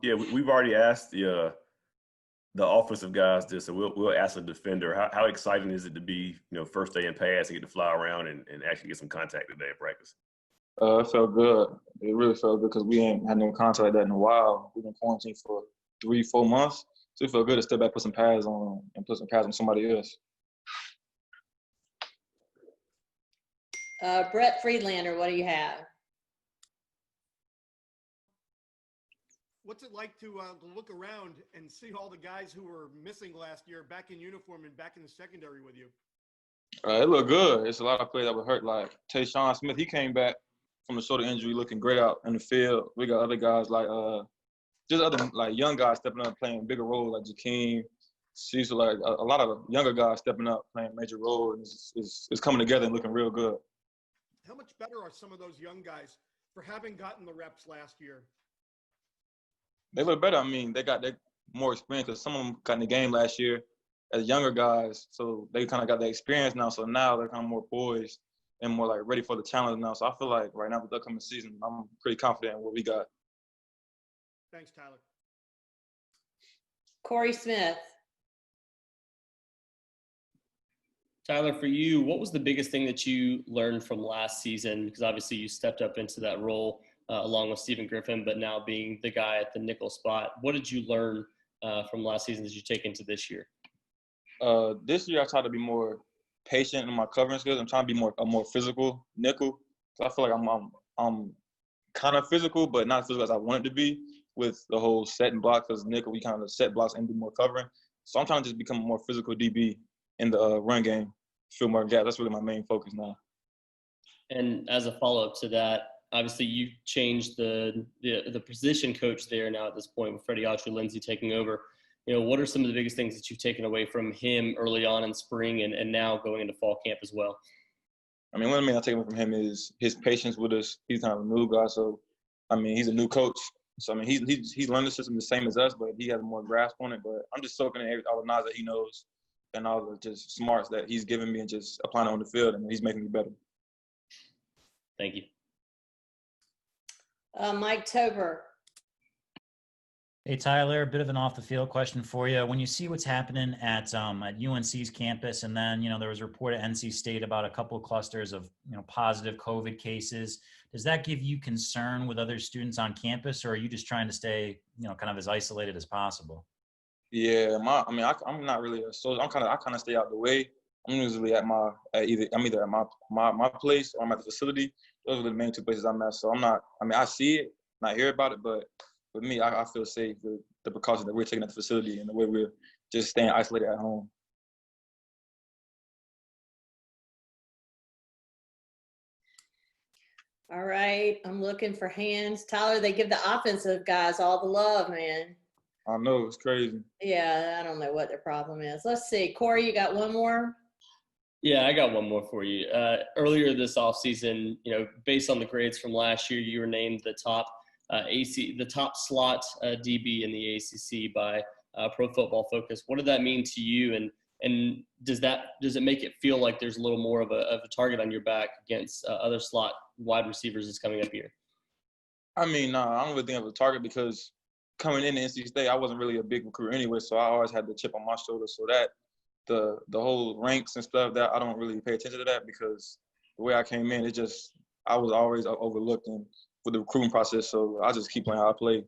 Yeah, we've already asked the offensive guys this, so we'll ask a defender. How exciting is it to be, first day in pass and get to fly around and actually get some contact today in practice? It felt good. It really felt good because we ain't had no contact like that in a while. We've been quarantined for 3-4 months. So it felt good to step back, put some pads on, and put some pads on somebody else. Brett Friedlander, what do you have? What's it like to look around and see all the guys who were missing last year back in uniform and back in the secondary with you? It looked good. It's a lot of players that were hurt, like Tayshawn Smith. He came back from the shoulder injury looking great out in the field. We got other guys like just other like young guys stepping up playing bigger roles like Jakeem, Cecil, like a lot of younger guys stepping up playing major roles. It's coming together and looking real good. How much better are some of those young guys for having gotten the reps last year? They look better. I mean, they got more experience because some of them got in the game last year as younger guys, so they kind of got the experience now. So now they're kind of more poised and more like ready for the challenge now. So I feel like right now with the upcoming season, I'm pretty confident in what we got. Thanks, Tyler. Corey Smith. Tyler, for you, what was the biggest thing that you learned from last season? Because obviously you stepped up into that role along with Stephen Griffin, but now being the guy at the nickel spot. What did you learn from last season that you take into this year? This year I tried to be more patient in my covering skills. I'm trying to be a more physical nickel. So I feel like I'm kind of physical, but not as physical as I want it to be with the whole set and block, because nickel, we kind of set blocks and do more covering. So I'm trying to just become a more physical DB in the run game, fill more gaps. That's really my main focus now. And as a follow-up to that, obviously you changed the position coach there now at this point with Freddie Autry-Lindsay taking over. What are some of the biggest things that you've taken away from him early on in spring and now going into fall camp as well? I mean, one of the things I take away from him is his patience with us. He's kind of a new guy, so I mean, he's a new coach. So I mean, he's learned the system the same as us, but he has more grasp on it. But I'm just soaking in all the knowledge that he knows and all the just smarts that he's giving me and just applying it on the field, and he's making me better. Thank you. Mike Tober. Hey, Tyler, a bit of an off-the-field question for you. When you see what's happening at UNC's campus, and then, there was a report at NC State about a couple of clusters of, positive COVID cases, does that give you concern with other students on campus, or are you just trying to stay, kind of as isolated as possible? Yeah, I'm not really I kind of stay out the way. I'm usually I'm either at my place or I'm at the facility. Those are the main two places I'm at. So I see it and I hear about it, but with me, I feel safe with the precautions that we're taking at the facility and the way we're just staying isolated at home. All right, I'm looking for hands. Tyler, they give the offensive guys all the love, man. I know, it's crazy. Yeah, I don't know what their problem is. Let's see. Corey, you got one more? Yeah, I got one more for you. Earlier this offseason, based on the grades from last year, you were named the top slot DB in the ACC by Pro Football Focus. What did that mean to you, and does it make it feel like there's a little more of a target on your back against other slot wide receivers that's coming up here? I mean, no, I don't really think of a target because coming in NC State, I wasn't really a big recruiter anyway, so I always had the chip on my shoulder. So that the whole ranks and stuff, that I don't really pay attention to that because the way I came in, I was always overlooked with the recruiting process. So I just keep playing how I play